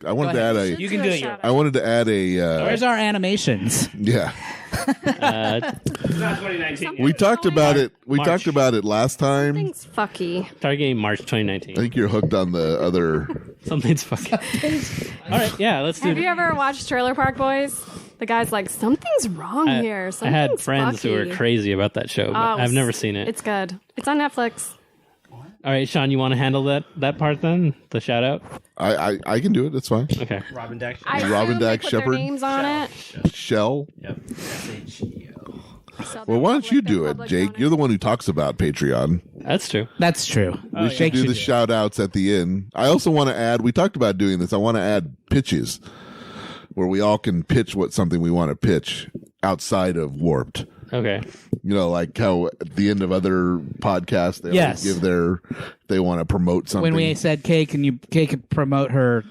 I wanted to add a. You can do it. I wanted to add a. Where's our animations? Yeah. It's not 2019. We talked about it. We March. talked about it last time. Something's fucky. Targeting March 2019. I think you're hooked on the other. Something's fucking. All right, yeah, let's do Have it. you ever watched Trailer Park Boys? The guy's like, something's wrong here. I Something's had friends who were fucky." crazy about that show, but I've never seen it. It's good. It's on Netflix. All right, Sean, you want to handle that part then? The shout out? I can do it. It's fine. Okay. Robin Dax. I Robin assume they Dax put Shepard? their names on it. Shell. Yep. S-H-E-O. So Well, why don't they're you do it, public Jake? donors. You're the one who talks about Patreon. That's true. That's true. We should do the shout outs at the end. I also want to add, we talked about doing this. I want to add pitches where we all can pitch something we want to pitch outside of Warped. Okay. You know, like how at the end of other podcasts, they always give they want to promote something. When we said Kay could promote her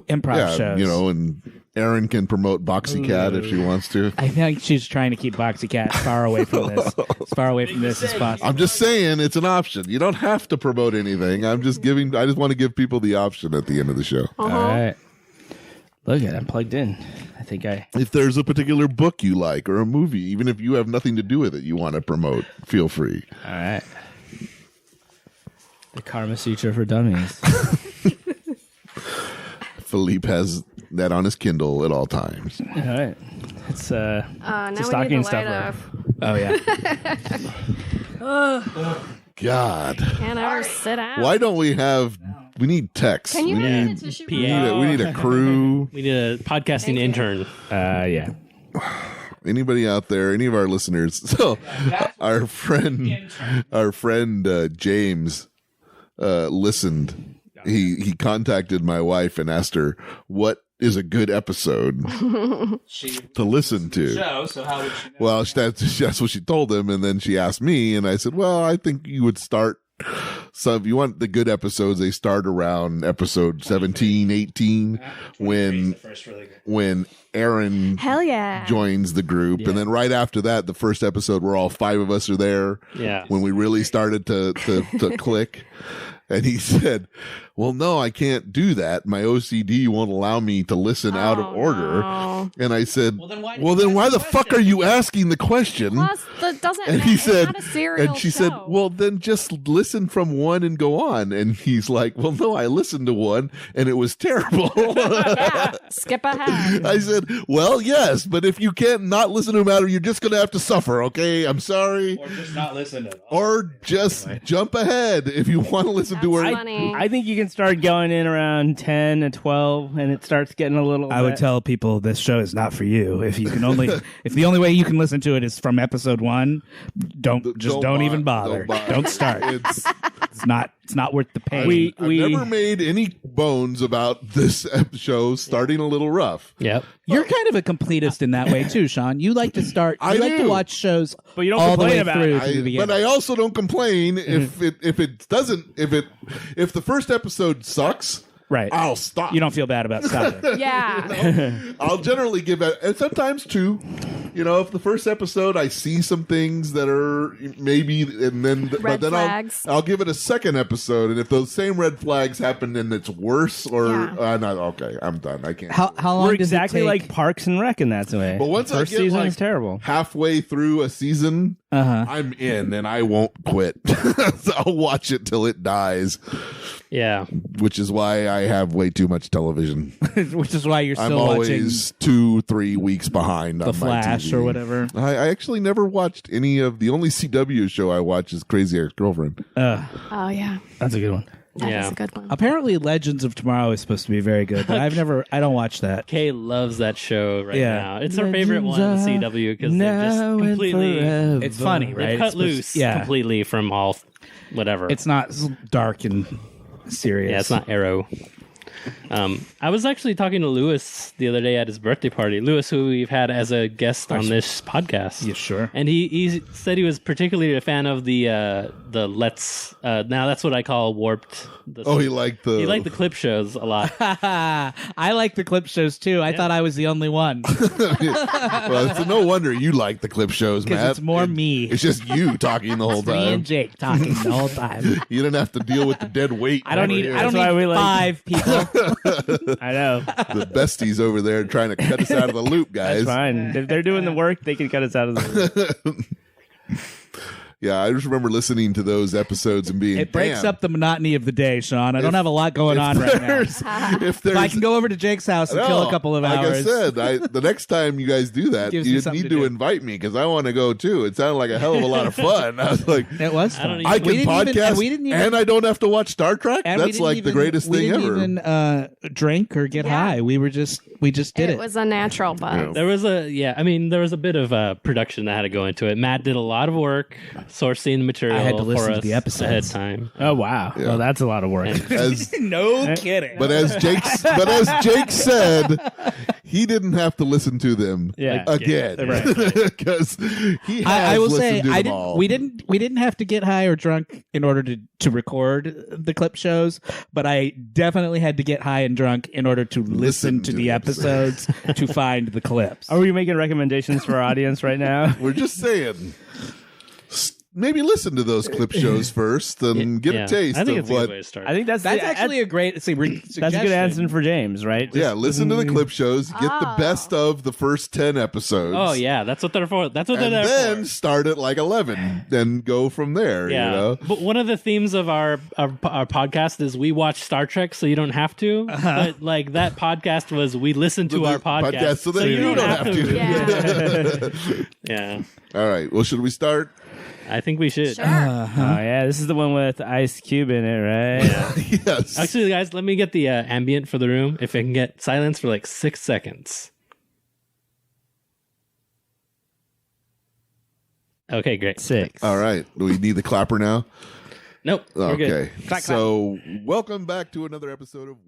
improv shows. you know, and Erin can promote Boxy Cat if she wants to. I think she's trying to keep Boxy Cat far away from this. As far away from this as possible. I'm just saying it's an option. You don't have to promote anything. I just want to give people the option at the end of the show. All right. Look at it. I'm plugged in. I think If there's a particular book you like or a movie, even if you have nothing to do with it, you want to promote, feel free. All right. The Karma Sutra for Dummies. Philippe has that on his Kindle at all times. All right. It's now a we need stocking the light stuffer. off. Oh, yeah. God. Can't ever sit down. Why don't we need text. Can you we hand need, me the tissue? we need a crew. We need a podcasting intern. Yeah. Anybody out there, any of our listeners. So our friend James listened. He contacted my wife and asked her what is a good episode to listen to. So how would she know? Well, that's what she told him, and then she asked me, and I said, well, I think you would start. So if you want the good episodes, they start around episode 17, 18, when Aaron Hell yeah. joins the group. And then right after that, the first episode where all five of us are there, Yeah. when we really started to click. And he said, well, no, I can't do that. My OCD won't allow me to listen out of order. No. And I said, well, then why the fuck are you asking the question? Plus, that doesn't And matter. he It's said, not a serial and she show. said, well, then just listen from one and go on. And he's like, well, no, I listened to one and it was terrible. Yeah, skip ahead. I said, well, yes, but if you can't not listen to him, you're just going to have to suffer. Okay. I'm sorry. Or just not listen to it. Or just jump ahead if you want to listen to her. That's funny. I think you can start going in around 10 and 12, and it starts getting a little. I would tell people this show is not for you. If you can only, if the only way you can listen to it is from episode 1, don't even bother. Don't start. It's not worth the pain. I've never made any bones about this show starting a little rough. Yep. You're kind of a completist in that way too, Sean. You like to start. I You like to do. watch shows, But you don't all the complain way about through it. to the beginning. But I also don't complain if the first episode sucks. Right. I'll stop. You don't feel bad about stopping. Yeah. I'll generally give it, and sometimes two. You know, if the first episode I see some things that are maybe, and then Red flags. I'll give it a second episode, and if those same red flags happen and it's worse, or Yeah. not, okay, I'm done. I can't. How long We're does exactly it take? like Parks and Rec in that way. But once First I get season like is terrible. halfway through a season, I'm in, and I won't quit. So I'll watch it till it dies. Yeah. Which is why I have way too much television. Which is why you're I'm still watching always 2-3 weeks behind The on my Flash TV. or whatever. I actually never watched any of the only CW show I watch is Crazy Ex-Girlfriend. Oh, yeah. That's a good one. That Yeah. is a good one. Apparently, Legends of Tomorrow is supposed to be very good, but I don't watch that. Kay loves that show right Yeah. now. It's her favorite one, the CW, because they're just completely It's funny, right? they've cut It's supposed- loose yeah. completely from all whatever. It's not dark and serious. Yeah, it's not Arrow. I was actually talking to Lewis the other day at his birthday party. Lewis, who we've had as a guest on this podcast. Yeah, sure. And he said he was particularly a fan of the Let's. Now that's what I call Warped. He liked the clip shows a lot. I like the clip shows too. I thought I was the only one Well, it's no wonder you like the clip shows, because Matt. it's more me. It's just you talking the whole Me time. and Jake talking the whole time. You didn't have to deal with the dead weight. I don't need. over I don't here. That's why we need like- 5 people. I know. The besties over there trying to cut us out of the loop, guys. That's fine. If they're doing the work, they can cut us out of the loop. Yeah, I just remember listening to those episodes and being. It breaks "Damn, up the monotony of the day, Sean. I don't have a lot going on right now. If If I there's can go over to Jake's house and kill a couple of like hours. I said, the next time you guys do that, Gives me you something need to to do. invite me because I want to go too. It sounded like a hell of a lot of fun. I was like, It was I don't fun. even- I We can didn't even- podcast and we didn't even- and I don't have to watch Star Trek. And we That's didn't like the even- greatest we thing didn't ever. even drink or get Yeah. high. We just did It it. was a natural buzz. There was a bit of production that had to go into it. Matt did a lot of work sourcing material I had to listen for to us the episodes. ahead of time. Oh, wow. Yeah. Well, that's a lot of work. As, No kidding. but as Jake said, he didn't have to listen to them Yeah. again Right. because he has I will listened say to I them didn't. all. We didn't have to get high or drunk in order to record the clip shows, but I definitely had to get high and drunk in order to listen to the episodes to find the clips. Are we making recommendations for our audience right now? We're just saying. Maybe listen to those clip shows first and get Yeah. a taste I think of it's a what. good way to start. I think that's Actually a great suggestion. that's a good answer for James, right? Yeah, listen to the clip shows. Get the Oh. best of the first 10 episodes. Oh yeah, that's what they're for. That's what And they're there then for. start at like 11 and go from there. Yeah, You know? but one of the themes of our podcast is we watch Star Trek, so you don't have to. But like that podcast was we listen to our podcast, so that you don't have to. Yeah. Yeah, All right. Well, should we start? I think we should. Sure. Oh, yeah. This is the one with Ice Cube in it, right? Yes. Actually, guys, let me get the ambient for the room. If I can get silence for like 6 seconds. Okay, great. 6. All right. Do we need the clapper now? Nope. We're good. Okay. So, welcome back to another episode of